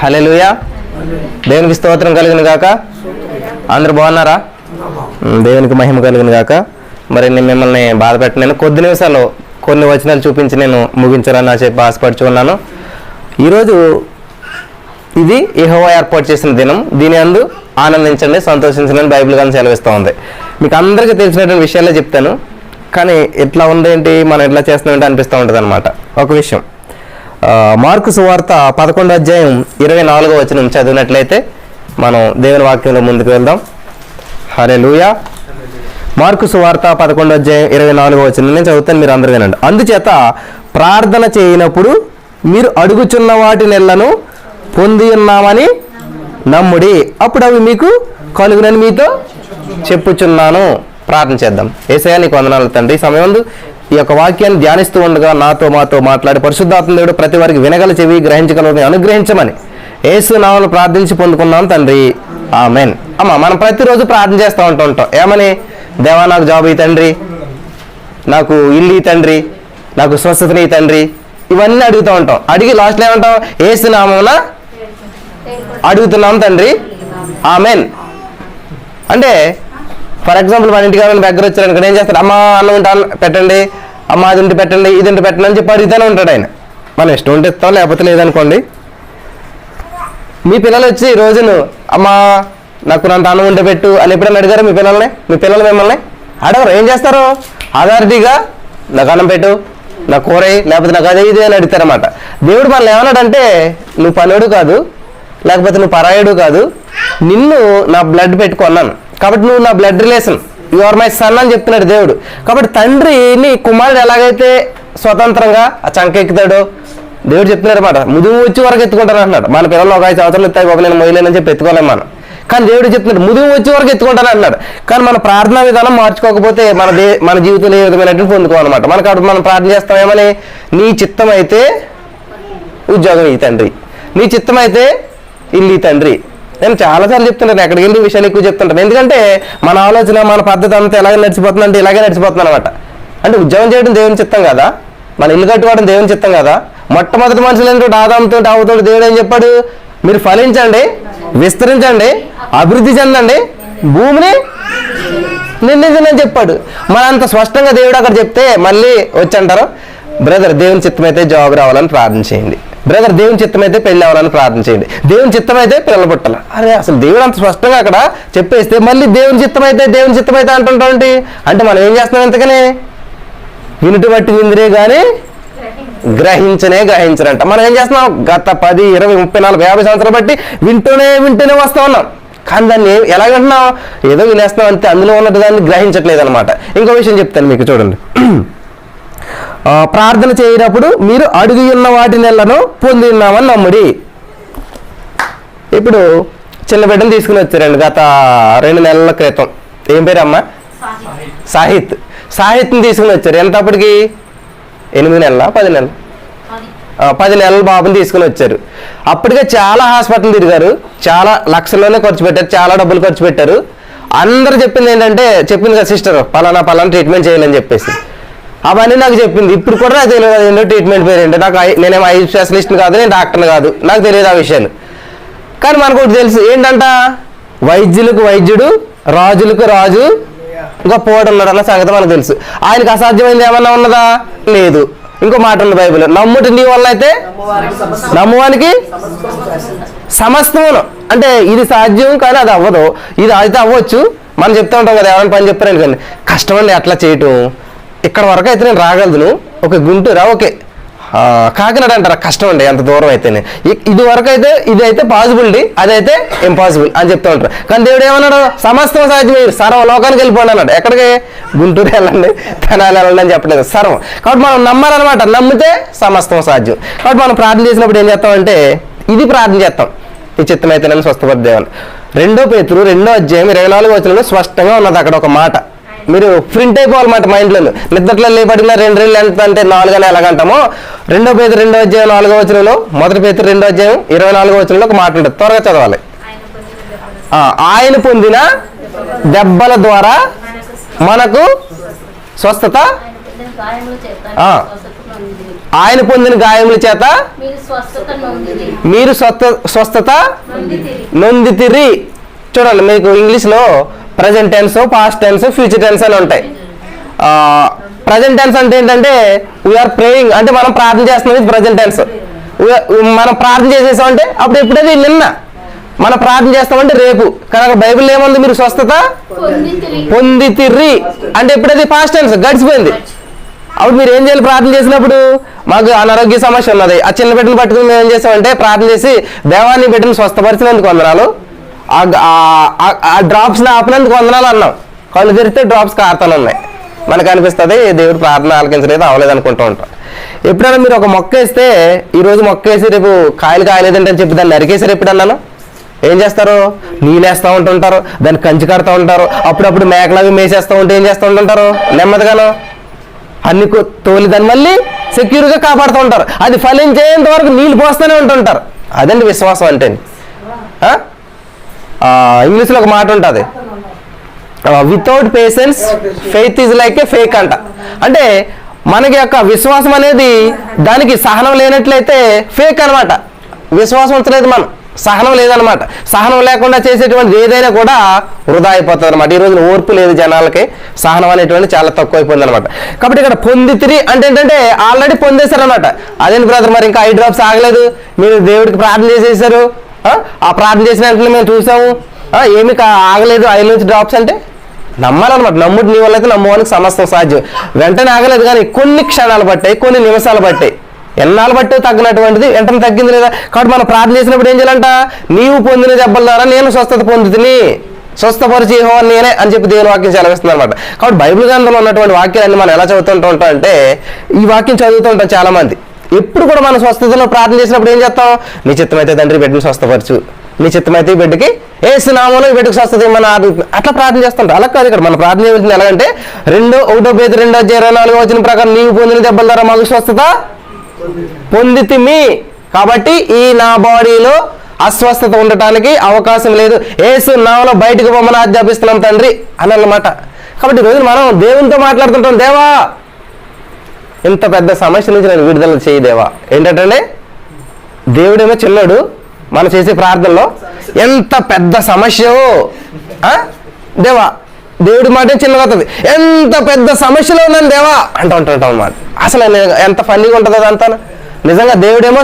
హల్లెలూయా. దేవునికి స్తోత్రం కలుగును గాక. అందరూ బాగున్నారా? దేవునికి మహిమ కలుగును గాక. మరి నేను మిమ్మల్ని బాధ పెట్టినాను. కొద్ది నిమిషాలు కొన్ని వచనాలు చూపించి నేను ముగించాలని చెప్పి ఆశపడుచు ఉన్నాను. ఈరోజు ఇది యెహోవా ఏర్పాటు చేసిన దినం, దీని అందు ఆనందించండి, సంతోషించండి బైబిల్ కానీ సెలవిస్తూ ఉంది. మీకు అందరికీ తెలిసినటువంటి విషయాలే చెప్తాను, కానీ ఎట్లా ఉందేంటి, మనం ఎట్లా చేస్తున్నామంటే అనిపిస్తూ ఉంటుంది అనమాట. ఒక విషయం, మార్కు సువార్త 11వ అధ్యాయం 24వ వచనం చదివినట్లయితే మనం దేవుని వాక్యంలో ముందుకు వెళ్దాం. హల్లెలూయా. మార్కు సువార్త 11వ అధ్యాయం 24వ వచనం నేను చదువుతాను, మీరు అందరూ వినండి. అందుచేత ప్రార్థన చేయనప్పుడు మీరు అడుగుచున్న వాటి నెలను పొంది ఉన్నామని నమ్ముడి, అప్పుడు అవి మీకు కలుగునని మీతో చెప్పుచున్నాను. ప్రార్థన చేద్దాం. యేసయ్యా నీకు వందనాలు తండ్రి. ఈ సమయం ఈ యొక్క వాక్యాన్ని ధ్యానిస్తూ ఉండగా మాతో మాట్లాడి పరిశుద్ధాత్మ దేవుడు ప్రతి వారికి వినగల చెవి, గ్రహించగలని అనుగ్రహించమని యేసు నామములో ప్రార్థించి పొందుకున్నాం తండ్రి, ఆమేన్. మనం ప్రతిరోజు ప్రార్థన చేస్తూ ఉంటాం. ఏమని? దేవా నాకు జాబ్ ఈ తండ్రి, నాకు ఇల్లు ఈ తండ్రి, నాకు స్వస్థతని ఈ తండ్రి, ఇవన్నీ అడుగుతూ ఉంటాం. అడిగి లాస్ట్లో ఏమంటాం? యేసు నామమున అడుగుతున్నాం తండ్రి, ఆమేన్. అంటే ఫర్ ఎగ్జాంపుల్ మన ఇంటికి ఎవరైనా దగ్గర వచ్చారు ఇక్కడ ఏం చేస్తారు? అమ్మ అన్నం ఉంటే పెట్టండి, అమ్మ అది ఉంటే పెట్టండి, ఇది ఉంటే పెట్టండి అని చెప్పి అడుగుతూనే ఉంటాడు ఆయన. మనం ఇష్టం ఉంటే ఇస్తాం, లేకపోతే లేదనుకోండి. మీ పిల్లలు వచ్చి ఈ రోజును అమ్మ నాకు అంత అన్నం ఉంటే పెట్టు అని ఎప్పుడైనా అడిగారా మీ పిల్లల్ని? మీ పిల్లలు మిమ్మల్ని అడగరు. ఏం చేస్తారు? అథారిటీగా నాకు అన్నం పెట్టు, నాకు కూర, లేకపోతే నాకు అదే ఇది అని అడుగుతారన్నమాట. దేవుడు మనల్ని ఏమన్నాడంటే, నువ్వు పనుడు కాదు, లేకపోతే నువ్వు పరాయుడు కాదు, నిన్ను నా బ్లడ్ పెట్టుకున్నాను కాబట్టి నువ్వు నా blood relation, you are my son అని చెప్తున్నాడు దేవుడు. కాబట్టి తండ్రిని కుమారుడు ఎలాగైతే స్వతంత్రంగా ఆ చంకెక్కుతాడో దేవుడు చెప్తున్నాడు అనమాట. ముదుము వచ్చి వరకు ఎత్తుకుంటాను అంటున్నాడు. మన పిల్లలు ఒక 5 సంవత్సరాలు ఎత్తాయి, ఒక నేను మొయ్యలేనని చెప్పి ఎత్తుకోలేము మనం. కానీ దేవుడు చెప్తున్నాడు ముదుము వచ్చి వరకు ఎత్తుకుంటాను అంటున్నాడు. కానీ మన ప్రార్థనా విధానం మార్చుకోకపోతే మన జీవితంలో ఏ విధమైనటువంటి పొందుకోవాలన్నమాట. మనకు మనం ప్రార్థన చేస్తాం ఏమని? నీ చిత్తం అయితే ఉద్యోగం ఈ తండ్రి, నీ చిత్తం అయితే ఇల్లు తండ్రి. నేను చాలాసార్లు చెప్తుంటాను, ఎక్కడికి వెళ్ళి విషయాలు ఎక్కువ చెప్తుంటాను. ఎందుకంటే మన ఆలోచన, మన పద్ధతి అంతా ఎలాగే నడిచిపోతుంది అంటే ఇలాగే నడిచిపోతుంది అనమాట. అంటే ఉద్యోగం చేయడం దేవుని చిత్తం కదా, మన ఇల్లు కట్టుకోవడం దేవుని చిత్తం కదా. మొట్టమొదటి మనుషులు ఏంటంటే ఆదాముతో ఆవుతో దేవుడు ఏం చెప్పాడు? మీరు ఫలించండి, విస్తరించండి, అభివృద్ధి చెందండి, భూమిని నిర్ణయించని చెప్పాడు. మనంత స్పష్టంగా దేవుడు అక్కడ చెప్తే మళ్ళీ వచ్చి అంటారు, బ్రదర్ దేవుని చిత్తం అయితే జాబ్ రావాలని ప్రార్థన చేయండి, బ్రదర్ దేవుని చిత్తం అయితే పెళ్ళి అవ్వాలని ప్రార్థన చేయండి, దేవుని చిత్తం అయితే పిల్లలు పుట్టాలి. అరే అసలు దేవుడు అంత స్పష్టంగా అక్కడ చెప్పేస్తే మళ్ళీ దేవుని చిత్తం అయితే అంటుంటాంటి. అంటే మనం ఏం చేస్తున్నాం? ఎంతకనే వినుటి బట్టి విందిరే కానీ గ్రహించరంట. మనం ఏం చేస్తున్నాం? గత 10, 20, 30, 40, 50 సంవత్సరాలు బట్టి వింటూనే వస్తూ ఉన్నాం. కానీ దాన్ని ఎలా వింటున్నాం? ఏదో వినేస్తున్నాం అంతే, అందులో ఉన్నట్టు దాన్ని గ్రహించట్లేదు అనమాట. ఇంకో విషయం చెప్తాను మీకు, చూడండి. ప్రార్థన చేయనప్పుడు మీరు అడుగు ఉన్న వాటి నెలను పొంది ఉన్నామని నమ్ముడి. ఇప్పుడు చిన్న బిడ్డను తీసుకుని వచ్చారండి గత 2 నెలల క్రితం. ఏం పేరు అమ్మా? సాహిత్ని తీసుకుని వచ్చారు. ఎంత అప్పటికి? 8 నెలల 10 నెలలు 10 నెలల బాబుని తీసుకుని వచ్చారు. అప్పటికే చాలా హాస్పిటల్ తిరిగారు, చాలా లక్షల్లోనే ఖర్చు పెట్టారు, చాలా డబ్బులు ఖర్చు పెట్టారు. అందరూ చెప్పింది కదా సిస్టర్, పలానా ట్రీట్మెంట్ చేయాలని చెప్పేసి అవన్నీ నాకు చెప్పింది. ఇప్పుడు కూడా నాకు తెలియదు ఏంటో ట్రీట్మెంట్ పేరు ఏంటో. నేనేమో ఐ స్పెషలిస్ట్ని కాదు, నేను డాక్టర్ని కాదు, నాకు తెలియదు ఆ విషయాలు. కానీ మనకు ఒకటి తెలుసు ఏంటంట, వైద్యులకు వైద్యుడు, రాజులకు రాజు, గొప్పవాడు ఉన్నాడు అన్న సంగతి మనకు తెలుసు. ఆయనకు అసాధ్యమైంది ఏమన్నా ఉన్నదా? లేదు. ఇంకో మాట ఉంది బైబిల్లో, నమ్ముటి నీ వల్ల అయితే నమ్మువానికి సమస్తమును. అంటే ఇది సాధ్యం కానీ అది అవ్వదు, ఇది అయితే అవ్వచ్చు. మనం చెప్తూ ఉంటాం కదా, ఎవరైనా పని చెప్పారని కానీ కష్టం అండి అట్లా చేయటం. ఇక్కడ వరకు అయితే నేను రాగలను, ఓకే గుంటూరా, ఓకే కాకినాడ అంటారా, కష్టం అండి ఎంత దూరం అయితేనే. ఇది వరకు అయితే ఇది అయితే పాసిబిలిటీ, అదైతే ఇంపాసిబుల్ అని చెప్తూ ఉంటారు. కానీ దేవుడు ఏమన్నాడు? సమస్తం సాధ్యం, సర్వలోకానికి వెళ్ళిపోండి అన్నాడు. ఎక్కడికి? గుంటూరు వెళ్ళండి, తెనాలి వెళ్ళండి అని చెప్పలేదు, సర్వం. కాబట్టి మనం నమ్మాలన్నమాట, నమ్మితే సమస్తం సాధ్యం. కాబట్టి మనం ప్రార్థన చేసినప్పుడు ఏం చేస్తామంటే ఇది ప్రార్థన చేస్తాం, ఈ చిత్తం అయితే నేను స్వస్థపడదేవని. 2 పేతురు 2వ అధ్యాయం 24వ వచనంలో స్పష్టంగా ఉన్నది అక్కడ ఒక మాట. మీరు ప్రింట్ అయిపోవాలన్నమాట మైండ్లో. నిద్రలో లేపడిన 2 రెళ్ళు ఎంత అంటే 4 అని ఎలాగంటామో 2 పేతురు 2వ అధ్యాయం 4వ వచనంలో, 1 పేతురు 2వ అధ్యాయం 24వ వచనంలో ఒక మాట ఉంటుంది, త్వరగా చదవాలి. ఆయన పొందిన దెబ్బల ద్వారా మనకు స్వస్థత ఆయన పొందిన గాయముల చేత మీరు స్వస్థత నొందితిరి. చూడండి, మీకు ఇంగ్లీష్లో present tense, past tense, future tense అని ఉంటాయి. ప్రజెంట్ టెన్స్ అంటే ఏంటంటే వీఆర్ ప్రేయింగ్, అంటే మనం ప్రార్థన చేస్తున్నాం. ఇది ప్రజెంట్ టెన్స్. మనం ప్రార్థన చేసేసామంటే అప్పుడు ఎప్పుడైతే నిన్న మనం ప్రార్థన చేస్తామంటే రేపు. కానీ బైబిల్ ఏముంది? మీరు స్వస్థత పొందితిర్రి అంటే ఎప్పుడైతే పాస్ట్ టెన్స్ గడిచిపోయింది. అప్పుడు మీరు ఏం చేయాలి? ప్రార్థన చేసినప్పుడు మాకు అనారోగ్య సమస్య ఉన్నది, ఆ చిన్న బిడ్డను పట్టుకుని మేము ఏం చేస్తామంటే ప్రార్థన చేసి దేవాన్ని బిడ్డను స్వస్థపరిచినందుకు వందనాలు, ఆ డ్రాప్స్ని ఆపినందుకు వందనాలు అన్నాం. కళ్ళు తెరిస్తే డ్రాప్స్ కారుతానే ఉన్నాయి. మనకు అనిపిస్తుంది దేవుడు ప్రార్థన ఆలకించలేదు, అవ్వలేదు అనుకుంటూ ఉంటాం. ఎప్పుడైనా మీరు ఒక మొక్క వేస్తే ఈరోజు మొక్క వేసి రేపు కాయలు కాయలేదంటే అని చెప్పి దాన్ని నరికేసారు ఎప్పుడన్నాను? ఏం చేస్తారు? నీళ్ళేస్తూ ఉంటుంటారు, దాన్ని కంచి కడుతూ ఉంటారు, అప్పుడప్పుడు మేకలవి మేసేస్తూ ఉంటే ఏం చేస్తూ ఉంటుంటారు? నెమ్మదిగాను అన్ని తోలి దాన్ని మళ్ళీ సెక్యూర్గా కాపాడుతూ ఉంటారు. అది ఫలించేంత వరకు నీళ్ళు పోస్తూనే ఉంటుంటారు. అదండి విశ్వాసం అంటే. ఇంగ్లీష్లో ఒక మాట ఉంటుంది, without patience faith is like A fake అంట. అంటే మనకి యొక్క విశ్వాసం అనేది దానికి సహనం లేనట్లయితే ఫేక్ అనమాట. విశ్వాసం ఉంచలేదు మనం, సహనం లేదనమాట. సహనం లేకుండా చేసేటువంటి ఏదైనా కూడా వృధా అయిపోతుంది అనమాట. ఈ రోజున ఓర్పు లేదు జనాలకి, సహనం అనేటువంటి చాలా తక్కువ అయిపోయింది అనమాట. కాబట్టి ఇక్కడ పొందితిరి అంటే ఏంటంటే ఆల్రెడీ పొందేశారనమాట. అదేంటి బ్రదర్ మరి ఇంకా 5 డ్రాప్స్ ఆగలేదు, మీరు దేవుడికి ప్రార్థన చేసేసారు, ఆ ప్రార్థన చేసిన వెంటనే మేము చూసాము, ఏమి ఆగలేదు 5 నుంచి డ్రాప్స్ అంటే నమ్మాలన్నమాట. నమ్ముడు నీ వల్ల అయితే నమ్మడానికి సమస్తం సాధ్యం. వెంటనే ఆగలేదు, కానీ కొన్ని క్షణాలు పట్టాయి, కొన్ని నిమిషాలు పట్టాయి, ఎన్నాళ్ళు బట్టి తగ్గినటువంటిది వెంటనే తగ్గింది లేదా. కాబట్టి మనం ప్రార్థన చేసినప్పుడు ఏం చేయాలంట? నీవు పొందిన దెబ్బల ద్వారా నేను స్వస్థత పొందుతుని, స్వస్థపరిచి యెహోవా నేనే అని చెప్పి దేవుని వాక్యం సెలవిస్తుంది అనమాట. కాబట్టి బైబిల్ గ్రంథంలో ఉన్నటువంటి వాక్యాలన్నీ మనం ఎలా చదువుతుంటూ ఉంటాం అంటే ఈ వాక్యం చదువుతూ ఉంటాం చాలా మంది. ఎప్పుడు కూడా మనం స్వస్థతలో ప్రార్థన చేసినప్పుడు ఏం చేస్తాం? నీ చిత్తమైతే తండ్రి బిడ్డను స్వస్థపరచు, నీ చిత్తమైతే ఈ బిడ్డకి యేసు నామములో ఈ బిడ్డకు స్వస్థత ఇమ్మని అట్లా ప్రార్థన చేస్తుంటాం. అలా కాదు, ఇక్కడ మన ప్రార్థన ఏమిటి ఎలాగంటే 1 ప్రకారం నీవు పొందిన దెబ్బల ద్వారా మాకు స్వస్థత పొందితిమి, కాబట్టి ఈ నా బాడీలో అస్వస్థత ఉండటానికి అవకాశం లేదు, యేసు నామములో బయటకు పొమ్మని ఆజ్ఞాపిస్తున్నాం తండ్రి అని అన్నమాట. కాబట్టి ఈరోజు మనం దేవునితో మాట్లాడుతుంటాం, దేవా ఇంత పెద్ద సమస్య నుంచి నేను విడుదల చేయి దేవా. ఏంటంటే దేవుడేమో చిన్నాడు, మనం చేసే ప్రార్థనలో ఎంత పెద్ద సమస్య దేవా, దేవుడి మాట చిన్నగా అవుతుంది, ఎంత పెద్ద సమస్యలో ఉన్నాను దేవా అంటూ ఉంటుంటాం అన్నమాట. అసలు ఎంత ఫన్నీగా ఉంటుంది అదంతా. నిజంగా దేవుడేమో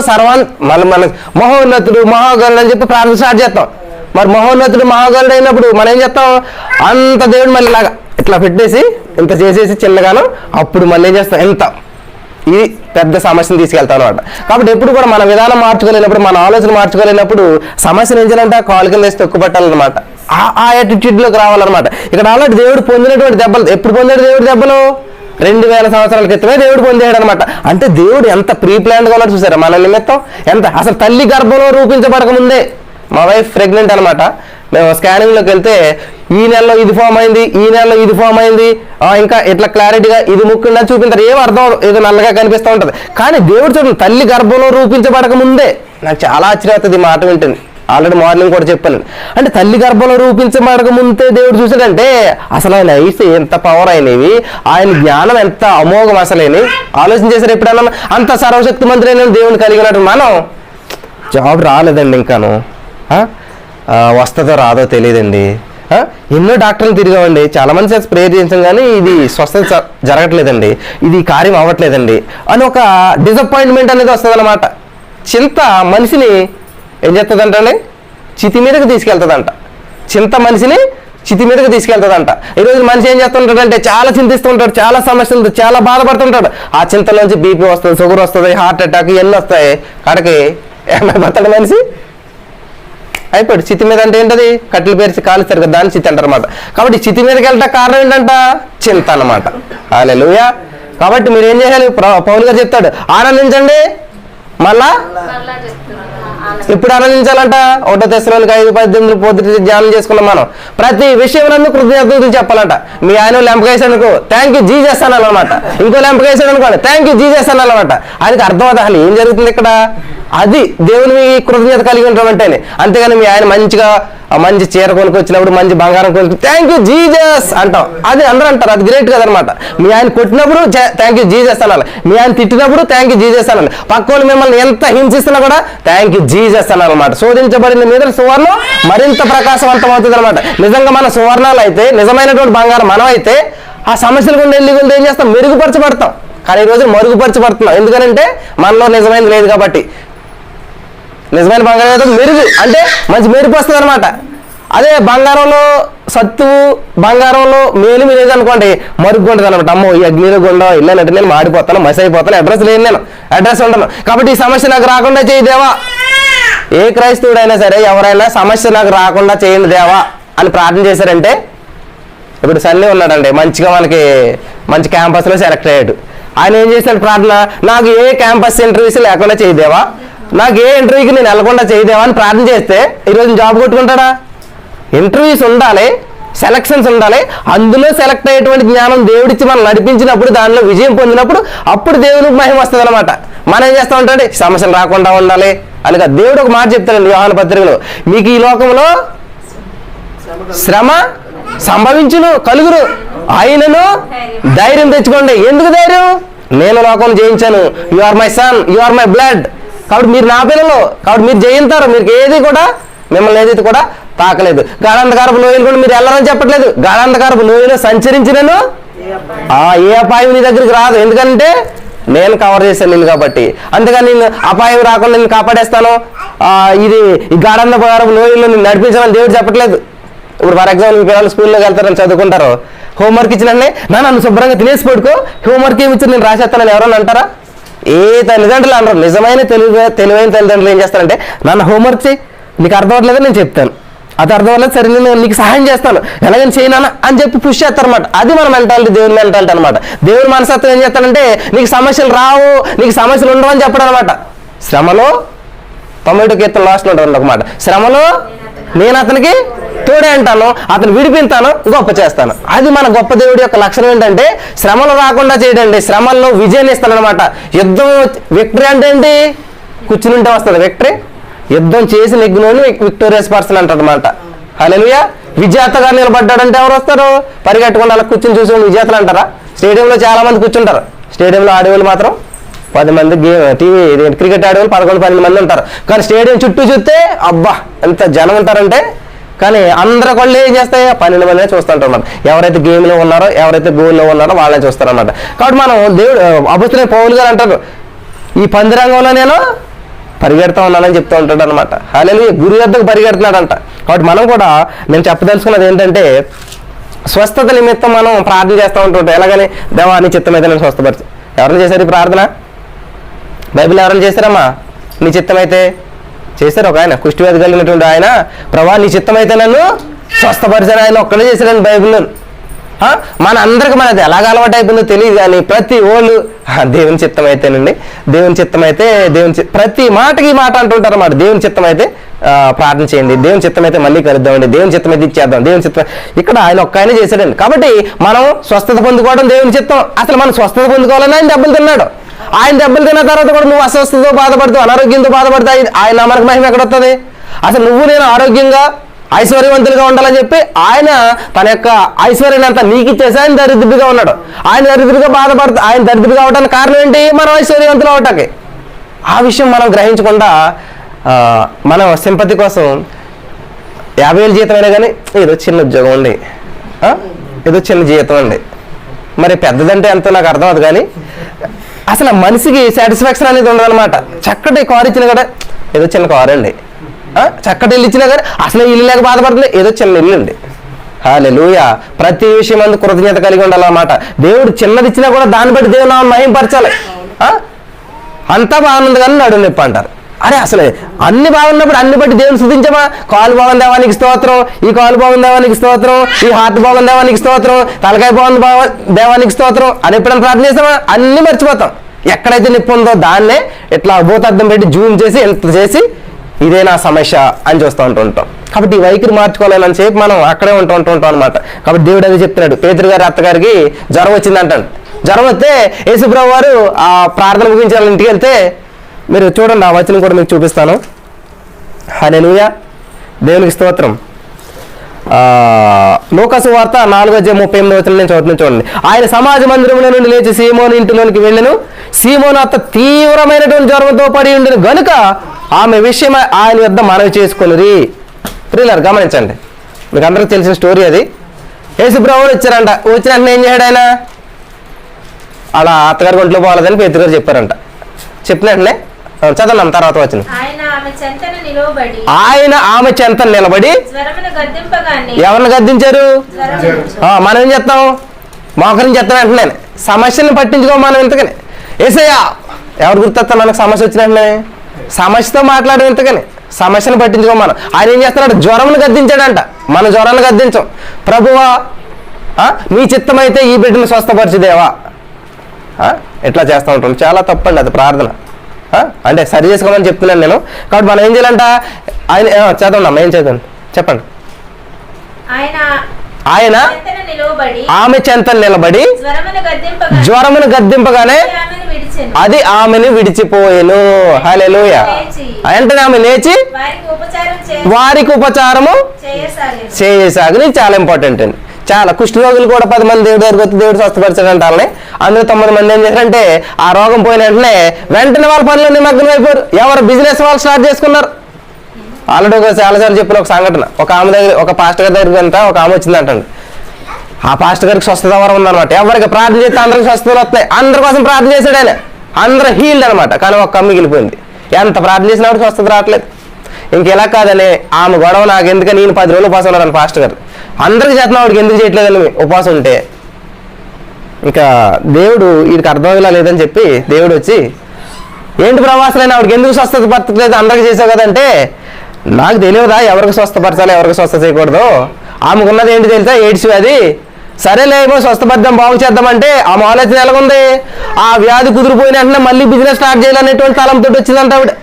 మళ్ళీ మన మహోన్నతుడు మహాగరుడు అని చెప్పి ప్రార్థన స్టార్ట్ చేస్తాం. మరి మహోన్నతుడు మహాగరుడు అయినప్పుడు మనం ఏం చేస్తాం? అంత దేవుడు మళ్ళీ ఇలాగా ఇట్లా పెట్టేసి ఇంత చేసేసి చిన్నగాను అప్పుడు మళ్ళీ ఏం చేస్తాం? ఎంత ఇది పెద్ద సమస్యను తీసుకెళ్తాం అనమాట. కాబట్టి ఎప్పుడు కూడా మన విధానం మార్చుకోలేనప్పుడు, మన ఆలోచన మార్చుకోలేనప్పుడు సమస్యను ఏం చేయాలంటే కాలు కింద వేసి తొక్కు పట్టాలన్నమాట. ఆ యాటిట్యూడ్లోకి రావాలన్నమాట. ఇక్కడ ఆల్రెడీ దేవుడు పొందినటువంటి దెబ్బలు, ఎప్పుడు పొందాడు దేవుడి దెబ్బలు? 2000 సంవత్సరాల క్రితమే దేవుడు పొందాడు అనమాట. అంటే దేవుడు ఎంత ప్రీ ప్లాన్డ్గా ఉన్నాడు చూసారా మన నిమిత్తం. ఎంత అసలు తల్లి గర్భంలో రూపించబడక ముందే మా వైఫ్ ప్రెగ్నెంట్ అనమాట. మేము స్కానింగ్లోకి వెళ్తే ఈ నెలలో ఇది ఫామ్ అయింది, ఈ నెలలో ఇది ఫామ్ అయింది, ఇంకా ఇట్లా క్లారిటీగా ఇది ముక్కుందని చూపించారు. ఏం అర్థం, ఏదో నల్లగా కనిపిస్తూ ఉంటుంది. కానీ దేవుడు చూడండి తల్లి గర్భంలో రూపించబడక ముందే, నాకు చాలా ఆశ్చర్యం అవుతుంది ఈ మాట వింటుంది. ఆల్రెడీ మార్నింగ్ కూడా చెప్పాను. అంటే తల్లి గర్భంలో రూపించబడక ముందే దేవుడు చూసాడంటే అసలు ఆయన ఐస్ ఎంత పవర్ అయినవి, ఆయన జ్ఞానం ఎంత అమోఘం అసలేని ఆలోచన చేశారు ఎప్పుడన్నా. అంత సర్వశక్తి మంత్రి అయిన దేవుని కలిగినట్టు మనం జాబ్ రాలేదండి, ఇంకాను వస్తుందో రాదో తెలియదండి. ఎన్నో డాక్టర్లు తిరిగామండి, చాలా మంది చేసి ప్రేయర్ చేయించాం, కానీ ఇది స్వస్థత జరగట్లేదండి, ఇది కార్యం అవ్వట్లేదండి అని ఒక డిసప్పాయింట్మెంట్ అనేది వస్తుంది అనమాట. చింత మనిషిని ఏం చేస్తుందంటే చితి మీదకి తీసుకెళ్తుందంట. చింత మనిషిని చితి మీదకి తీసుకెళ్తుందంట. ఈరోజు మనిషి ఏం చేస్తుంటాడంటే చాలా చింతిస్తుంటాడు, చాలా సమస్యలు, చాలా బాధపడుతుంటాడు. ఆ చింతలోంచి బీపీ వస్తుంది, షుగర్ వస్తుంది, హార్ట్ అటాక్ ఇవన్నీ వస్తాయి. కాడికి ఏమైపోతాడు మనిషి? అయిపోయాడు. చితి మీద అంటే ఏంటది? కట్టెలు పేర్చి కాలుస్తారు కదా, దాన్ని చితి అంటారు అనమాట. కాబట్టి చితి మీదకి వెళ్ళటం కారణం ఏంటంట? చింత అన్నమాట. హల్లెలూయా. కాబట్టి మీరు ఏం చేయాలి? పౌలు గారు చెప్తాడు, ఆనందించండి. మళ్ళా ఇప్పుడు ఆనందించాలంట. 1 తెస్సలోనికై 5:18 పొద్దుట ధ్యానం చేసుకున్నాం మనం. ప్రతి విషయంలో కృతజ్ఞతలు చెప్పాలంట. మీ ఆయన లెంపకేసానుకో థ్యాంక్ యూ జీసస్ అనాలన్నమాట. ఇంకో లెంపకేసాడు అనుకోండి థ్యాంక్ యూ జీసస్ అనాలన్నమాట. ఆయనకి అర్థం అవుతుంది అసలు ఏం జరుగుతుంది ఇక్కడ. అది దేవుని కృతజ్ఞత కలిగి ఉంటాం అంటేనే. అంతేగాని మీ ఆయన మంచిగా మంచి చీర కొనుక్కొచ్చినప్పుడు, మంచి బంగారం కొనుక్కు థ్యాంక్ యూ జీజస్ అంటాం. అది అందరూ అంటారు, అది గ్రేట్ కదనమాట. మీ ఆయన కొట్టినప్పుడు థ్యాంక్ యూ జీజస్ అనాలి, మీ ఆయన తిట్టినప్పుడు థ్యాంక్ యూ జీజస్ అనాలి, పక్కోళ్ళు మిమ్మల్ని ఎంత హింసిస్తున్నా కూడా థ్యాంక్ యూ జీజస్ అనాలన్నమాట. శోధించబడిన మీద సువర్ణం మరింత ప్రకాశవంతం అవుతుంది అనమాట. నిజంగా మన సువర్ణాలు అయితే, నిజమైనటువంటి బంగారం మనం అయితే, ఆ సమస్యలు గుండా వెళ్ళి ఏం చేస్తాం, మెరుగుపరచబడతాం. కానీ ఈ రోజు మరుగుపరచబడుతున్నాం. ఎందుకంటే మనలో నిజమైనది లేదు కాబట్టి. నిజమైన బంగారం అయితే మెరుగు అంటే మంచి మెరుపు వస్తుంది అనమాట. అదే బంగారంలో సత్తువు, బంగారంలో మేలిమి లేదనుకోండి, మరుగు ఉంటుంది అనమాట. అమ్మో ఈ అగ్నిలో గుండా వెళ్ళానంటే నేను మాడిపోతాను, మసి అయిపోతాను, అడ్రస్ లేదు, నేను అడ్రస్ ఉండను. కాబట్టి ఈ సమస్య నాకు రాకుండా చేయి దేవా. ఏ క్రైస్తవుడైనా సరే ఎవరైనా సమస్య నాకు రాకుండా చేయండి దేవా అని ప్రార్థన చేశారంటే, ఇప్పుడు సన్నీ ఉన్నాడండి, మంచిగా మనకి మంచి క్యాంపస్లో సెలెక్ట్ అయ్యాడు. ఆయన ఏం చేశాడు ప్రార్థన, నాకు ఏ క్యాంపస్ ఇంటర్వ్యూస్ లేకుండా చేయదేవా, నాకు ఏ ఇంటర్వ్యూకి నేను వెళ్ళకుండా చేయదేవా అని ప్రార్థన చేస్తే ఈరోజు జాబ్ కొట్టుకుంటాడా? ఇంటర్వ్యూస్ ఉండాలి, సెలక్షన్స్ ఉండాలి, అందులో సెలెక్ట్ అయ్యేటువంటి జ్ఞానం దేవుడిచ్చి మనం నడిపించినప్పుడు, దానిలో విజయం పొందినప్పుడు అప్పుడు దేవునికి మహిమ వస్తుంది అనమాట. మనం ఏం చేస్తా ఉంటాండి, సమస్యలు రాకుండా ఉండాలి అని కాదు. దేవుడు ఒక మాట చెప్తాడండి యోహాను పత్రికలో, మీకు ఈ లోకంలో శ్రమ సంభవించును, కలుగురు, ఆయనను ధైర్యం తెచ్చుకోండి. ఎందుకు ధైర్యం? నేను లోకం జయించాను, you are my son, you are my blood. కాబట్టి మీరు నా పిల్లలు, కాబట్టి మీరు జయింతారు. మీరు ఏది కూడా మిమ్మల్ని ఏదైతే కూడా తాకలేదు. గాఢాంధకారపు లోయలు కూడా మీరు వెళ్ళరని చెప్పట్లేదు. గాఢాంధకారపు లోయలో సంచరించినను ఏ అపాయం నీ దగ్గరికి రాదు, ఎందుకంటే నేను కవర్ చేశాను నేను కాబట్టి. అంతేగాని నేను అపాయం రాకుండా నేను కాపాడేస్తాను, ఇది ఈ గాఢాంధకారపు లోయల్లో నేను నడిపించాలని దేవుడు చెప్పట్లేదు. ఇప్పుడు ఫర్ ఎగ్జాంపుల్ మీ పిల్లలు స్కూల్లోకి వెళ్తారని చదువుకుంటారు, హోంవర్క్ ఇచ్చినండి నన్ను శుభ్రంగా తినేసి పడుకో, హోంవర్క్ ఏమి ఇచ్చి నేను రాసేస్తానని ఎవరన్నా అంటారా? ఏ తల్లిదండ్రులు అనరు. నిజమైన తెలివైన తల్లిదండ్రులు ఏం చేస్తారంటే, నన్ను హోంవర్క్ చేయి, నీకు అర్థం అవ్వట్లేదో నేను చెప్తాను, అది అర్థం అవ్వలేదు సరే నేను నీకు సహాయం చేస్తాను, ఎలాగని చేయనా అని చెప్పి పుష్ చేస్తారనమాట. అది మన మెంటాలిటీ, దేవుని మెంటాలిటీ అనమాట. దేవుని మనస్తత్వం ఏం చేస్తాడంటే, నీకు సమస్యలు రావు, నీకు సమస్యలు ఉండవు అని చెప్పడం అనమాట. శ్రమలో 90 కీర్తన లాస్ట్లో ఉంటుంది ఒక మాట, శ్రమలో నేను అతనికి తోడే అంటాను, అతను విడిపిస్తాను, గొప్ప చేస్తాను. అది మన గొప్ప దేవుడి యొక్క లక్షణం ఏంటంటే, శ్రమలు రాకుండా చేయడండి, శ్రమల్లో విజయాన్ని ఇస్తానమాట. యుద్ధం విక్టరీ అంటే ఏంటి? కూర్చుని ఉంటే వస్తుంది విక్టరీ. యుద్ధం చేసి నెగ్గినోని విక్టోరియస్ పర్సన్ అంటారనమాట. హల్లెలూయా. విజేతగా నిలబడ్డాడంటే ఎవరు వస్తారు? పరిగెట్టకుండా అలా కూర్చుని చూసి విజేతలు అంటారా? స్టేడియంలో చాలా మంది కూర్చుంటారు, స్టేడియంలో ఆడేవాళ్ళు మాత్రం 10 మంది, టీవీ క్రికెట్ ఆడేవాళ్ళు 11-12 మంది ఉంటారు. కానీ స్టేడియం చుట్టూ చూస్తే అబ్బా ఎంత జనం ఉంటారంటే, కానీ అందరి వాళ్ళు ఏం చేస్తాయి? 12 మందినే చూస్తుంటారు అన్నమాట. ఎవరైతే గేమ్లో ఉన్నారో, ఎవరైతే గోల్లో ఉన్నారో వాళ్ళని చూస్తారన్నమాట. కాబట్టి మనం దేవుడు అపొస్తలుడైన పౌలు గారు అంటారు, ఈ పందిరంగంలో నేను పరిగెడతా ఉన్నానని చెప్తూ ఉంటాడు అనమాట. హల్లెలూయా. గురి వద్దకు పరిగెడుతున్నాడంట. కాబట్టి మనం కూడా, నేను చెప్పదలుచుకున్నది ఏంటంటే, స్వస్థత నిమిత్తం మనం ప్రార్థన చేస్తూ ఉంటుంటాం. ఎలాగని, దేవా నీ చిత్తం అయితే నేను స్వస్థపరిచి. ఎవరైనా చేశారు ఈ ప్రార్థన? బైబిల్ ఎవరైనా చేశారమ్మా? నీ చిత్తమైతే చేశారు. ఒక ఆయన కుష్టివ్యాధి కలిగినటువంటి ఆయన, ప్రభా నీ చిత్తమైతే నన్ను స్వస్థపరిచాను, ఆయన ఒక్కడే చేశారండి బైబిల్లో. మన అందరికి మనది ఎలాగ అలవాటు అయిపోయిందో తెలియదు, కానీ ప్రతి ఓళ్ళు దేవుని చిత్తం అయితేనండి, దేవుని చిత్తం అయితే, ప్రతి మాటకి ఈ మాట అంటుంటారు అన్నమాట. దేవుని చిత్తం అయితే ప్రార్థన చేయండి, దేవుని చిత్తం అయితే మళ్ళీ కలుద్దామండి, దేవుని చిత్తం అయితే ఇచ్చేద్దాం, దేవుని చిత్తం. ఇక్కడ ఆయన ఒక్క ఆయన చేశాడండి. కాబట్టి మనం స్వస్థత పొందుకోవడం దేవుని చిత్తం. అసలు మనం స్వస్థత పొందుకోవాలని ఆయన దెబ్బలు తిన్నాడు. ఆయన దెబ్బలు తిన్న తర్వాత కూడా నువ్వు అస్వస్థతో బాధపడుతూ, అనారోగ్యంతో బాధపడుతూ ఆయన అమరక మహిమ ఎక్కడొస్తుంది? అసలు నువ్వు నేను ఆరోగ్యంగా ఐశ్వర్యవంతులుగా ఉండాలని చెప్పి ఆయన తన యొక్క ఐశ్వర్యాన్ని అంతా నీకు ఇచ్చేసి ఆయన దరిద్రుడిగా ఉన్నాడు. ఆయన దరిద్రుడిగా బాధపడుతూ, ఆయన దరిద్రుడిగా అవడానికి కారణం ఏంటి? మనం ఐశ్వర్యవంతులు అవటానికి. ఆ విషయం మనం గ్రహించకుండా మనం సింపతి కోసం 50,000 జీతం అయినా కానీ ఏదో చిన్న ఉద్యోగం అండి, ఏదో చిన్న జీతం అండి, మరి పెద్దదంటే ఎంతో నాకు అర్థం అవుతుంది. కానీ అసలు మనిషికి సాటిస్ఫాక్షన్ అనేది ఉండదన్నమాట. చక్కటి కారు ఇచ్చినా కూడా ఏదో చిన్న కారు అండి, చక్కటి ఇల్లు ఇచ్చినా కానీ అసలు ఇల్లు లేక బాధపడుతుంది, ఏదో చిన్న ఇల్లు అండి. హల్లెలూయా. ప్రతి విషయం అందు కృతజ్ఞత కలిగి ఉండాలన్నమాట. దేవుడు చిన్నది ఇచ్చినా కూడా దాన్ని బట్టి దేవుడు మహింపరచాలి. అంతా బాగుంది కానీ నడుము నొప్పి అంటారు. అరే అసలు అన్ని బాగున్నప్పుడు అన్ని బట్టి దేవుని స్తుతించమా? కాలు బాగుంది దేవానికి స్తోత్రం, ఈ కాలు బాగుంది దేవానికి స్తోత్రం, ఈ హార్ట్ బాగుంది దేవానికి స్తోత్రం, తలకాయ బాగుంది దేవానికి స్తోత్రం అని ఎప్పుడైనా ప్రార్థన చేస్తామా? అన్ని మర్చిపోతాం. ఎక్కడైతే నొప్పి ఉందో దాన్నే ఇట్లా భూతార్థం పెట్టి జూమ్ చేసి ఎంత చేసి ఇదే నా సమస్య అని చూస్తూ ఉంటుంటాం. కాబట్టి ఈ వైఖరి మార్చుకోవాలని చెప్పి మనం అక్కడే ఉంటుంటాం అనమాట. కాబట్టి దేవుడు అది చెప్తున్నాడు. పేతురు గారి అత్తగారికి జ్వరం వచ్చిందంటాడు. జ్వరం వస్తే యేసుప్రభువు వారు ఆ ప్రార్థన ముగించి వాళ్ళ ఇంటికి వెళ్తే, మీరు చూడండి ఆ వచనం కూడా మీకు చూపిస్తాను. హల్లెలూయా. దేవునికి స్తోత్రం. లూకాసు వార్త 4:38 నేను చదువుతున్నాను చూడండి. ఆయన సమాజ మందిరంలో నుండి లేచి సీమోను ఇంటిలోనికి వెళ్ళెను. సీమోను అత్త తీవ్రమైనటువంటి జ్వరంతో పడి ఉండెను గనుక ఆమె విషయం ఆయన వద్ద మనవి చేసుకుని. ప్రియులారా గమనించండి, మీకు అందరికీ తెలిసిన స్టోరీ అది. యేసుప్రభువు వచ్చారంట. వచ్చిన వెంటనే ఏం చేశాడు ఆయన? అలా అత్తగారి ఒంట్లో పోవాలని పేతురు గారు చెప్పారంట. చెప్పిన వెంటనే చదవన్నాం తర్వాత వచ్చిన ఆయన ఆమె చెంత నిలబడి ఎవరిని గద్దించారు? మనం ఏం చేస్తాం? మోకరిని చెప్తాం వెంటనే సమస్యను పట్టించుకో. మనం ఇంతకని ఏసయ్యా ఎవరు గుర్తొస్తాం మనకు సమస్య వచ్చిన వెంటనే? సమస్యతో మాట్లాడడం ఇంతకని సమస్యను పట్టించుకో. మనం ఆయన ఏం చేస్తున్నాడు? జ్వరంను గద్దించాడంట. మన జ్వరాన్ని గద్దించాం. ప్రభువా నీ చిత్తమైతే ఈ బిడ్డను స్వస్థపరిచిదేవా, ఎట్లా చేస్తూ ఉంటాం. చాలా తప్పండి అది ప్రార్థన. అంటే సరి చేసుకోమని చెప్తున్నాను నేను. కాబట్టి మనం ఏం చేయాలంట? ఆయన చదవండి, ఏం చదవండి చెప్పండి. ఆయన ఆమె చెంతను నిలబడి జ్వరమును గద్దింపగానే అది ఆమెను విడిచిపోయెను. హల్లెలూయా. వెంటనే ఆమె లేచి వారికి ఉపచారము చేయసాగి. చాలా ఇంపార్టెంట్ అండి. చాలా కుష్ఠరోగులు కూడా 10 మంది దేవుడి దగ్గరికి వచ్చి దేవుడు స్వస్థపరిచాడంట. వాళ్ళని అందులో 9 మంది ఏం చేశారంటే ఆ రోగం పోయిన వెంటనే వాళ్ళ పనులు నిమగ్నం అయిపోయారు. ఎవరు బిజినెస్ వాళ్ళు స్టార్ట్ చేసుకున్నారు. ఆల్రెడీ చాలాసార్లు చెప్పిన ఒక సంఘటన. ఒక ఆమె దగ్గర, ఒక పాస్టర్ గారి దగ్గరికి అంట ఒక ఆమె వచ్చిందంటండి. ఆ పాస్టర్ గారికి స్వస్థత వరం ఉందన్నమాట. ఎవరికి ప్రార్థన చేస్తే అందరికి స్వస్థతలు వస్తాయి. అందరి కోసం ప్రార్థన చేశాడు ఆయన. అందరూ హీల్డ్ అనమాట. కానీ ఒక్క మిగిలిపోయింది. ఎంత ప్రార్థన చేసినప్పుడు స్వస్థత రావట్లేదు. ఇంకెలా కాదని ఆమె గొడవ నాకు ఎందుకని నేను 10 రోజులు ఉపాసం ఉన్నాను పాస్టర్ గారు. అందరికి చేస్తున్నా వాడికి ఎందుకు చేయట్లేదని ఉపవాసం ఉంటే ఇంకా దేవుడు వీడికి అర్థమయ్యేలా లేదని చెప్పి దేవుడు వచ్చి ఏంటి ప్రవాసులైనా ఆవిడకి ఎందుకు స్వస్థత పరచలేదు అందరికి చేసావు కదంటే, నాకు తెలియదా ఎవరికి స్వస్థపరచాలో ఎవరికి స్వస్థ చేయకూడదు. ఆమెకున్నది ఏంటి తెలుసా? ఎయిడ్స్ వ్యాధి. సరేలేమో స్వస్థపరిద్దాం బాగు చేద్దామంటే ఆమె ఆలోచన ఎలాగుంది? ఆ వ్యాధి కుదిరిపోయిన వెంటనే మళ్ళీ బిజినెస్ స్టార్ట్ చేయాలనేటువంటి తలంతో వచ్చిందంట ఆవిడ.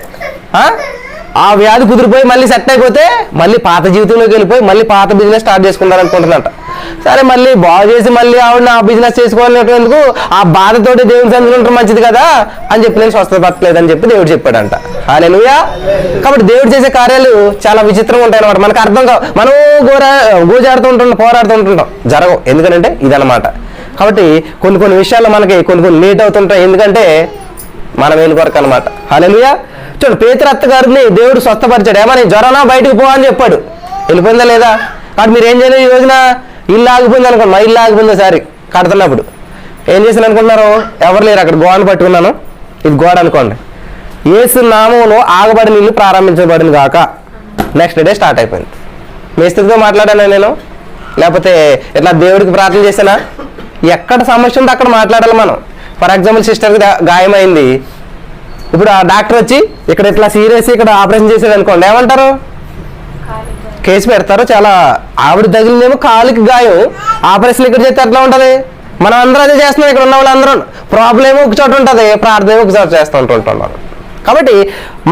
ఆ వ్యాధి కుదిరిపోయి మళ్ళీ సెట్ అయిపోతే మళ్ళీ పాత జీవితంలోకి వెళ్ళిపోయి మళ్ళీ పాత బిజినెస్ స్టార్ట్ చేసుకుంటారనుకుంటుందంట. సరే మళ్ళీ బాగు చేసి మళ్ళీ ఆవిడ ఆ బిజినెస్ చేసుకోవాలనేందుకు ఆ బాధతోటి దేవుని సన్నిధిలో ఉండడం మంచిది కదా అని చెప్పి నేను స్వస్థపరచలేదని చెప్పి దేవుడు చెప్పాడంట. హల్లెలూయా. కాబట్టి దేవుడు చేసే కార్యాలు చాలా విచిత్రంగా ఉంటాయి అనమాట. మనకు అర్థం కావు. మనం గోజాడుతూ ఉంటుంటాం, పోరాడుతూ ఉంటుంటాం, జరగవు. ఎందుకంటే ఇదనమాట. కాబట్టి కొన్ని విషయాల్లో మనకి కొన్ని లేట్ అవుతుంటాయి. ఎందుకంటే మన వేలు కొరకు అనమాట. హల్లెలూయా. చూడు, పేతురు అత్తగారిని దేవుడు స్వస్థపరిచాడు. ఏమని? జ్వరనా బయటకు పో అని చెప్పాడు. వెళ్ళిపోయిందా లేదా? కాబట్టి మీరు ఏం చేయలేదు? ఈ రోజున ఇల్లు ఆగిపోయింది అనుకోండి. మా ఇల్లు ఆగిపోయింది ఒకసారి కడుతున్నప్పుడు ఏం చేశాను అనుకుంటున్నారు? ఎవరు లేరు అక్కడ. గోడను పట్టుకున్నాను. ఇది గోడ అనుకోండి. యేసు నామంలో ఆగబడిన ఇల్లు ప్రారంభించబడింది కాక నెక్స్ట్ డే స్టార్ట్ అయిపోయింది. మేస్త్రితో మాట్లాడానా నేను? లేకపోతే ఇట్లా దేవుడికి ప్రార్థన చేశానా? ఎక్కడ సమస్య ఉందో అక్కడ మాట్లాడాలి మనం. ఫర్ ఎగ్జాంపుల్ సిస్టర్కి గాయమైంది. ఇప్పుడు ఆ డాక్టర్ వచ్చి ఇక్కడ ఇట్లా సీరియస్ ఇక్కడ ఆపరేషన్ చేసాడు అనుకోండి, ఏమంటారు? కేసు పెడతారు. చాలా ఆవిడ తగిలిందేమో కాలుకి గాయం, ఆపరేషన్ ఇక్కడ చేస్తే ఎట్లా ఉంటుంది? మనం అందరూ అదే చేస్తున్నాం. ఇక్కడ ఉన్న వాళ్ళందరూ ప్రాబ్లం ఏమో ఒక చోట ఉంటుంది, ప్రార్థన ఏమో ఒక చోట చేస్తూ ఉంటుంటున్నారు. కాబట్టి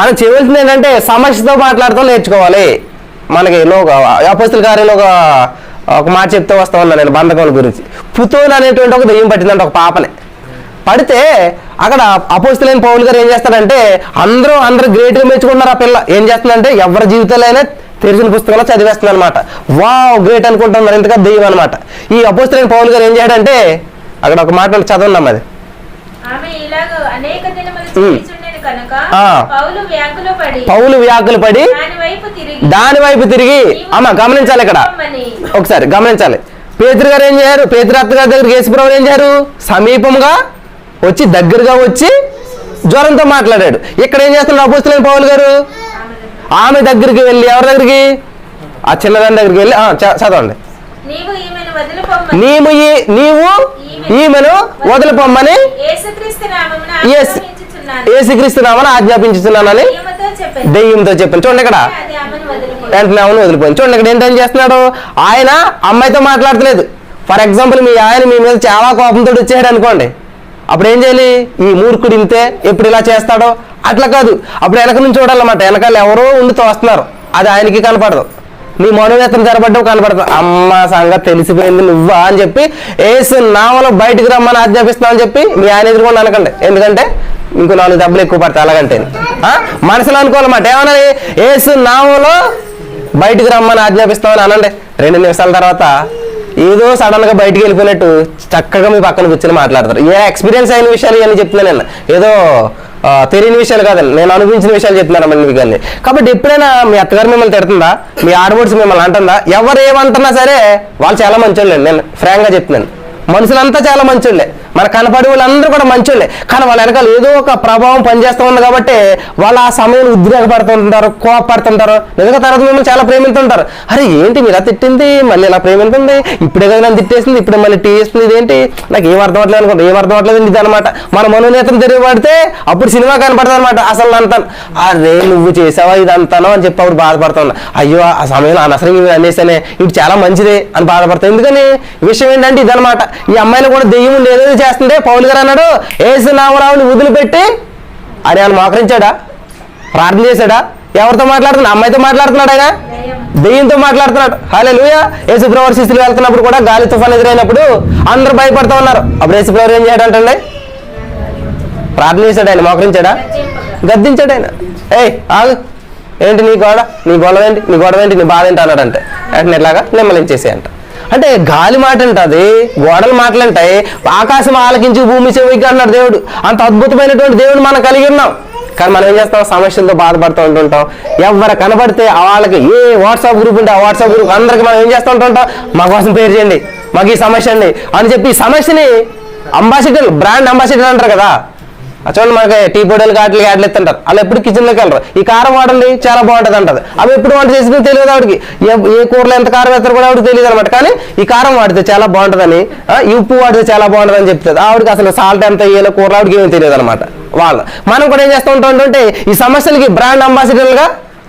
మనం చేయవలసింది ఏంటంటే సమస్యతో మాట్లాడుతూ నేర్చుకోవాలి. మనకి అపోస్తల కార్యంలో ఒక మాట చెప్తే వస్తా ఉన్నా నేను బంధకం గురించి. పుతోన్ అనేటువంటి ఒక దెయ్యం పట్టిందంటే ఒక పాపని. పడితే అక్కడ అపోస్తలైన పౌలు గారు ఏం చేస్తాడంటే అందరూ గ్రేట్గా మెచ్చుకుంటున్నారు. ఆ పిల్ల ఏం చేస్తుందంటే ఎవరి జీవితాలైనా తెరిచిన పుస్తకంలో చదివేస్తుంది అనమాట. వావ్ గ్రేట్ అనుకుంటున్నారు. ఇంతగా దెయ్యం అనమాట. ఈ అపోస్తలైన పౌలు గారు ఏం చేయడంటే అక్కడ ఒక మాట చదవన్నాం. అది పౌలు వ్యాకులు పడి దాని వైపు తిరిగి అమ్మ గమనించాలి. ఇక్కడ ఒకసారి గమనించాలి. పేతురు గారు ఏం చేశారు? పేతురు అత్తగారి దగ్గరికి యేసుప్రభువు ఏం చేశారు? సమీపంగా వచ్చి దగ్గరగా వచ్చి జ్వరంతో మాట్లాడాడు. ఇక్కడ ఏం చేస్తున్నారు అపోస్తలుడైన పౌలు గారు? ఆమె దగ్గరికి వెళ్ళి, ఎవరి దగ్గరికి? ఆ చిన్నదాని దగ్గరికి వెళ్ళి చదవండి. నీవు ఈమెను వదిలిపోమ్మని యేసుక్రీస్తు నామమున ఆజ్ఞాపించుతున్నానని దెయ్యంతో చెప్పింది. చూడండి ఇక్కడ వెంటనే ఆమెను వదిలిపోయింది. చూడండి ఇక్కడ ఏంటని చేస్తున్నాడు? ఆయన అమ్మాయితో మాట్లాడతలేదు. ఫర్ ఎగ్జాంపుల్ మీ ఆయన మీ మీద చాలా కోపంతో వచ్చాడు అనుకోండి, అప్పుడు ఏం చేయాలి? ఈ మూర్ఖుడు ఇంతే, ఎప్పుడు ఇలా చేస్తాడో అట్లా కాదు. అప్పుడు వెనక నుంచి చూడాలన్నమాట. వెనకాల ఎవరో ఉండి తోస్తున్నారు, అది ఆయనకి కనపడదు. నీ మనోవేతనం జరపడ్డం కనపడదు. అమ్మ సంగతి తెలిసిపోయింది నువ్వా అని చెప్పి యేసు నామములో బయటికి రమ్మని ఆజ్ఞాపిస్తామని చెప్పి మీ ఆయన ఎదురుకుండా అనకండి. ఎందుకంటే ఇంకో 4 దెబ్బలు ఎక్కువ పడతాయి. అలాగంటే మనసులో అనుకోవాలన్నమాట. ఏమన్నా? యేసు నామములో బయటికి రమ్మని ఆజ్ఞాపిస్తామని అనండి. 2 నిమిషాల తర్వాత ఏదో సడన్గా బయటికి వెళ్ళిపోయినట్టు చక్కగా మీ పక్కన కూర్చొని మాట్లాడతారు. ఏ ఎక్స్పీరియన్స్ అయిన విషయాలు ఇవన్నీ చెప్తున్నాను నేను, ఏదో తెలియని విషయాలు కాదండి, నేను అనుభవించిన విషయాలు చెప్తున్నాను మీకు అన్ని. కాబట్టి ఎప్పుడైనా మీ అత్తగారు మిమ్మల్ని తిడుతుందా, మీ ఆడబడుచు మిమ్మల్ని అంటుందా, ఎవరు ఏమంటున్నా సరే వాళ్ళు చాలా మంచోళ్ళండి. నేను ఫ్రాంక్గా చెప్తున్నాను, మనుషులంతా చాలా మంచోళ్ళే, మన కనపడే వాళ్ళందరూ కూడా మంచోళ్ళే. కానీ వాళ్ళ వెనకాల ఏదో ఒక ప్రభావం పనిచేస్తూ ఉంది కాబట్టి వాళ్ళు ఆ సమయంలో ఉద్రేకపడుతుంటారు, కోపడుతుంటారు. నిజంగా తర్వాత మిమ్మల్ని చాలా ప్రేమిస్తుంటారు. అరే ఏంటి మీరు ఇలా తిట్టింది, మళ్ళీ ఇలా ప్రేమిస్తుంది, ఇప్పుడే కదా నన్ను తిట్టేసింది, ఇప్పుడే మళ్ళీ టీ వేస్తుంది, ఇదేంటి నాకు ఏం అర్థం అవట్లేదు అనుకుంటా, ఏం అర్థం అవట్లేదు ఇది అనమాట. మన మనోనేత్రం తిరిగిపడితే అప్పుడు సినిమా కనపడుతుంది అనమాట. అసలు అంటాను, అరే నువ్వు చేసావా ఇదంతానో అని చెప్పి అప్పుడు బాధపడుతున్నా. అయ్యో ఆ సమయంలో అనవసరంగా అనేసానే, ఇటు చాలా మంచిదే అని బాధపడతాను. ఎందుకని విషయం ఏంటంటే ఇదనమాట. ఈ అమ్మాయిని కూడా దెయ్యం ఏదో చేస్తుంటే పౌలు గారు అన్నాడు, యేసు నామమును వదిలిపెట్టి అని ఆయన మోకరించాడా, ప్రార్థన చేశాడా? ఎవరితో మాట్లాడుతున్నాడు? అమ్మాయితో మాట్లాడుతున్నాడా? దెయ్యంతో మాట్లాడుతున్నాడు. హల్లెలూయా. యేసుప్రభు శిష్యులు వెళ్తున్నప్పుడు కూడా గాలి తుఫాన్ ఎదురైనప్పుడు అందరూ భయపడుతూ ఉన్నారు. అప్పుడు యేసుప్రభు ఏం చేయడంటండి, ప్రార్థన చేశాడు, ఆయన మోకరించాడా, గద్దించాడు ఆయన. ఏయ్ ఆగు, ఏంటి నీ గొడవ ఏంటి, నీ గొడవ ఏంటి, నీ బాధ ఏంటి అన్నాడంటే అంటే ఇట్లాగా నిమ్మలించేసేయంట. అంటే గాలి మాట అంటది, గోడల మాటలు అంటాయి, ఆకాశం ఆలకించి భూమి చెవికి అన్నాడు దేవుడు. అంత అద్భుతమైనటువంటి దేవుడు మనం కలిగి ఉన్నాం. కానీ మనం ఏం చేస్తాం, సమస్యలతో బాధపడుతూ ఉంటుంటాం. ఎవరు కనబడితే వాళ్ళకి ఏ వాట్సాప్ గ్రూప్ ఉంటే ఆ వాట్సాప్ గ్రూప్ అందరికి మనం ఏం చేస్తూ ఉంటుంటాం, మా కోసం పేరు చేయండి, మాకు ఈ సమస్య అండి అని చెప్పి ఈ సమస్యని అంబాసిడర్, బ్రాండ్ అంబాసిడర్ అంటారు కదా. చూడండి మనకి టీ పొడేలు వాటికి యాడ్లు ఎత్తుంటారు, అలా ఎప్పుడు కిచెన్లోకి వెళ్ళరు. ఈ కారం వాడండి చాలా బాగుంటుంది అంటది. అవి ఎప్పుడు వంట చేసిందో తెలియదు ఆవిడకి, ఏ కూరలో ఎంత కారం వేస్తారో కూడా ఆవిడకి తెలియదు అనమాట. కానీ ఈ కారం వాడితే చాలా బాగుంటుందని, ఈ ఉప్పు వాడితే చాలా బాగుంటుందని చెప్తుంది ఆవిడకి. అసలు సాల్ట్ ఎంత వేయాలో కూరలో ఆవిడకి ఏమీ తెలియదు అనమాట. వాళ్ళు మనం కూడా ఏం చేస్తూ ఉంటాం అంటే ఈ సమస్యలకి బ్రాండ్ అంబాసిడర్లుగా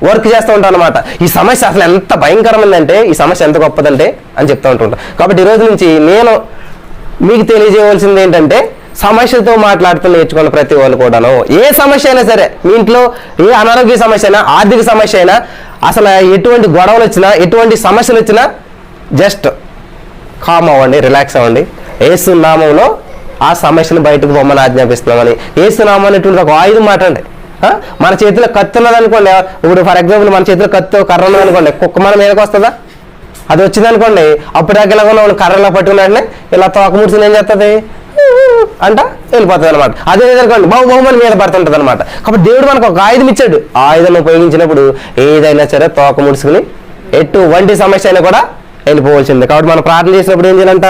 వర్క్ చేస్తూ ఉంటాం అనమాట. ఈ సమస్య అసలు ఎంత భయంకరమైందంటే, ఈ సమస్య ఎంత గొప్పదంటే అని చెప్తూ ఉంటుంటాం. కాబట్టి ఈ రోజు నుంచి నేను మీకు తెలియజేయవలసింది ఏంటంటే, సమస్యతో మాట్లాడుతూ నేర్చుకోండి ప్రతి వాళ్ళు కూడాను. ఏ సమస్య అయినా సరే, మీ ఇంట్లో ఏ అనారోగ్య సమస్య అయినా, ఆర్థిక సమస్య అయినా, అసలు ఎటువంటి గొడవలు వచ్చినా, ఎటువంటి సమస్యలు వచ్చినా జస్ట్ కామ్ అవ్వండి, రిలాక్స్ అవ్వండి. యేసు నామంలో ఆ సమస్యను బయటకు పొమ్మని ఆజ్ఞాపిస్తున్నామని. యేసు నామం అనేటువంటి ఒక ఆయుధం మాట అండి. మన చేతిలో కత్తి ఉన్నదనుకోండి, ఇప్పుడు ఫర్ ఎగ్జాంపుల్ మన చేతిలో కత్తి కర్ర ఉన్నదనుకోండి, కుక్క మన మీదకి వస్తుందా? అది వచ్చిందనుకోండి, అప్పుడు దాకా కర్రలా పట్టుకున్నట్లే ఇలా తోక ముడిచిన ఏం చేస్తుంది అంట వెళ్ళిపోతుంది అనమాట. అదే అనుకోండి బహుమని మీద పడుతుంటది అనమాట. కాబట్టి దేవుడు మనకు ఒక ఆయుధం ఇచ్చాడు. ఆ ఆయుధం ఉపయోగించినప్పుడు ఏదైనా సరే తోక ముడుచుకుని ఎటువంటి సమస్య అయినా కూడా వెళ్ళిపోవలసిందే. కాబట్టి మనం ప్రార్థన చేసినప్పుడు ఏం చేయాలంట,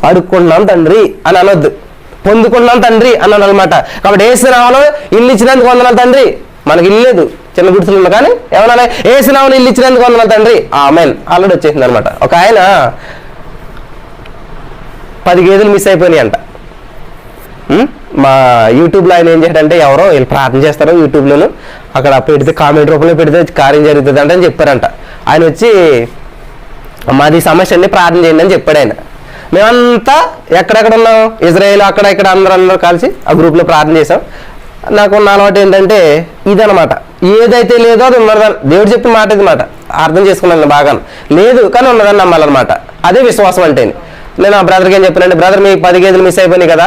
అడుక్కుంటున్నాం తండ్రి అని అనొద్దు, పొందుకున్నాం తండ్రి అని అనమాట. కాబట్టి యేసు నామములో ఇల్లు ఇచ్చినందుకు వందనాలు తండ్రి. మనకి ఇల్లు లేదు, చిన్న గుడిసెలు ఉన్నా కానీ ఏమన్నా యేసు నామములో ఇల్లు ఇచ్చినందుకు వందనాలు తండ్రి, ఆమేన్ ఆల్రెడీ వచ్చేసింది అనమాట. ఒక ఆయన 10 గేదెలు మిస్ అయిపోయినాయి అంట. మా యూట్యూబ్లో ఆయన ఏం చేశాడంటే, ఎవరో వీళ్ళు ప్రార్థన చేస్తారు యూట్యూబ్లోను, అక్కడ పెడితే కామెంట్ రూపంలో పెడితే కార్యం జరుగుతుంది అంటే అని చెప్పారంట. ఆయన వచ్చి మాది సమస్య అండి ప్రార్థన చేయండి అని చెప్పాడు ఆయన. మేమంతా ఎక్కడెక్కడ ఉన్నాం, ఇజ్రాయేల్ అక్కడ ఇక్కడ అందరూ కలిసి ఆ గ్రూప్లో ప్రార్థన చేసాం. నాకు ఉన్న అలవాటు ఏంటంటే ఇదనమాట, ఏదైతే లేదో అది ఉన్నదని దేవుడు చెప్పిన మాట, ఇది మాట అర్థం చేసుకున్నాను బాగా. లేదు కానీ ఉన్నదని నమ్మాలన్నమాట. అదే విశ్వాసం అంటే. నేను ఆ బ్రదర్కి ఏం చెప్పానంటే, బ్రదర్ మీ 10 గేదెలు మిస్ అయిపోయినాయి కదా,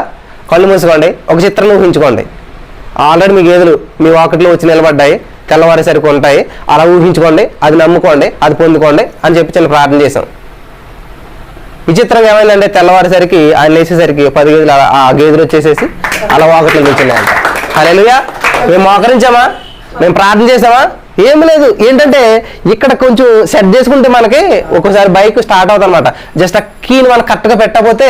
కళ్ళు మూసుకోండి, ఒక చిత్రం ఊహించుకోండి. ఆల్రెడీ మీ గేదెలు మీ వాకిట్లో వచ్చి నిలబడ్డాయి, తెల్లవారేసరికి ఉంటాయి, అలా ఊహించుకోండి, అది నమ్ముకోండి, అది పొందుకోండి అని చెప్పి చిన్న ప్రార్థన చేశాం. విచిత్రంగా ఏమైందంటే తెల్లవారేసరికి ఆయన లేచేసరికి 10 గేదెలు ఆ గేదెలు వచ్చేసేసి అలా వాకిట్లో కూర్చున్నాయంట. హల్లెలూయా. మేము మోకరించామా, మేము ప్రార్థన చేసామా, ఏమి లేదు. ఏంటంటే ఇక్కడ కొంచెం సెట్ చేసుకుంటే మనకి ఒక్కోసారి బైక్ స్టార్ట్ అవుతుంది అనమాట. జస్ట్ ఆ కీని మనం కరెక్ట్గా పెట్టకపోతే,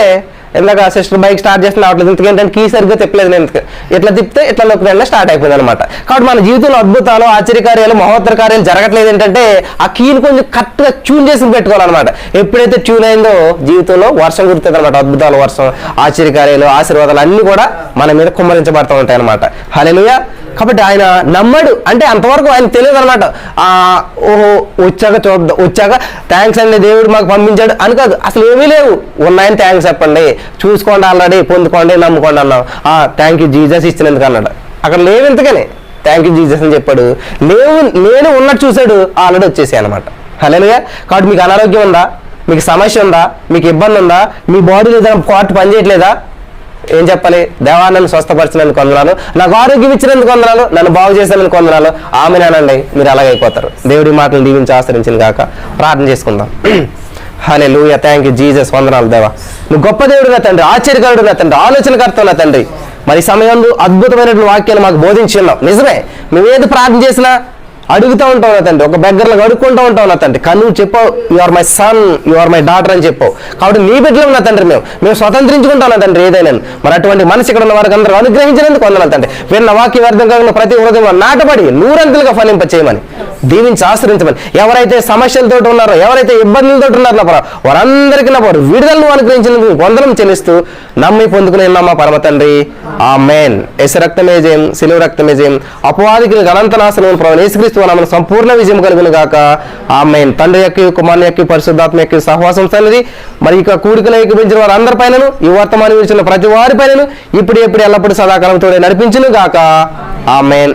ఇందాక సిస్టర్ బైక్ స్టార్ట్ చేసిన అవట్లేదు, ఎందుకంటే కీ సరిగ్గా తిప్పలేదు నేను, ఇట్లా తిప్పితే ఇట్లా నొక్కిన స్టార్ట్ అయిపోయింది అనమాట. కాబట్టి మన జీవితంలో అద్భుతాలు, ఆశ్చర్యకార్యాలు, మహోత్తర కార్యాలు జరగట్లేదు ఏంటంటే ఆ కీని కొంచెం కరెక్ట్గా ట్యూన్ చేసి పెట్టుకోవాలన్నమాట. ఎప్పుడైతే ట్యూన్ అయిందో జీవితంలో వర్షం కురుతుంది అనమాట. అద్భుతాలు, వర్షం, ఆశ్చర్యకార్యాలు, ఆశీర్వాదాలు అన్నీ కూడా మన మీద కుమ్మరించబడుతూ ఉంటాయి అనమాట. హల్లెలూయా. కాబట్టి ఆయన నమ్మడు అంటే అంతవరకు ఆయన తెలియదు అనమాట. ఓహో వచ్చాక చూద్దాం, వచ్చాక థ్యాంక్స్ అండి దేవుడు మాకు పంపించాడు అని కాదు, అసలు ఏమీ లేవు. ఉన్నాయని థ్యాంక్స్ చెప్పండి, చూసుకోండి, ఆల్రెడీ పొందుకోండి, నమ్ముకోండి అన్నాం. థ్యాంక్ యూ జీసస్ ఇచ్చినందుకు అన్నాడు. అక్కడ లేవు ఇంతకనే థ్యాంక్ యూ జీసస్ అని చెప్పాడు. లేవు నేను ఉన్నట్టు చూశాడు, ఆల్రెడీ వచ్చేసాయి అనమాట. హల్లెలూయా. కాబట్టి మీకు అనారోగ్యం ఉందా, మీకు సమస్య ఉందా, మీకు ఇబ్బంది ఉందా, మీ బాడీలో ఏదైనా పార్ట్ పనిచేయట్లేదా, ఏం చెప్పాలి? దేవా నన్ను స్వస్థపరిచినందుకు వందనాలు, నాకు ఆరోగ్యం ఇచ్చినందుకు వందనాలు, నన్ను బాగు చేసినందుకు వందనాలు, ఆమెనానండి. మీరు అలాగైపోతారు. దేవుడి మాటలు దీవించి ఆశ్రయించిన గాక. ప్రార్థన చేసుకుందాం. హల్లెలూయా, థ్యాంక్ యూ జీసస్. వందనాలు దేవా, నువ్వు గొప్ప దేవుడు నా తండ్రి, ఆశ్చర్యకరుడు నా తండ్రి, ఆలోచనకర్త నా తండ్రి. మరి సమయంలో అద్భుతమైనటువంటి వాక్యాలు మాకు బోధించి ఉన్నాం. నిజమే, మేము ఏది ప్రార్థన చేసినా అడుగుతూ ఉంటావు నా తండ్రి, ఒక బెగ్గర్లో అడుక్కుంటూ ఉంటావు నా తండ్రి. కానీ నువ్వు చెప్పావు, you are my son, you are my daughter అని చెప్పావు. కాబట్టి నీ బిడ్డలు నా తండ్రి, మేము స్వతంత్రించుకుంటాం నా తండ్రి ఏదైనా. మరి అటువంటి మనసు ఇక్కడ ఉన్న వారికి అందరూ అనుగ్రహించినందుకు వందనాలు తండ్రి. విన్న వాక్య వ్యర్థం కాకుండా ప్రతి హృదయంలో నాటబడి నూరంతులుగా ఫలింప చేయమని, దీవించి ఆశ్రయించమని. ఎవరైతే సమస్యలతో ఉన్నారో, ఎవరైతే ఇబ్బందులతో ఉన్నారో నా వారందరికీ నా వారు విడుదలను అనుగ్రహించినందుకు వందనం చెల్లిస్తూ నమ్మి పొందుకుని ఉన్నామా పరమ తండ్రి. ఆమేన్. యేసు రక్తమే జయం, శిలువ రక్తమే జయం, అపవాదికి అనంత నాశనం ప్రభు యేసుక్రీస్తు నామమున సంపూర్ణ విజయం కలుగును గాక. ఆమేన్. తండ్రి యొక్క, కుమారుని యొక్క, పరిశుద్ధాత్మ యొక్క సహవాసం సన్నిధి మరి ఇక కూడికలో ఏకీభవించిన వారందరి పైనను, ఈ వర్తమానం ఇచ్చిన ప్రతి వారి పైనను ఇప్పుడు ఎప్పుడు ఎల్లప్పుడు సదాకాలం తోడే నడిపించును గాక. ఆమేన్.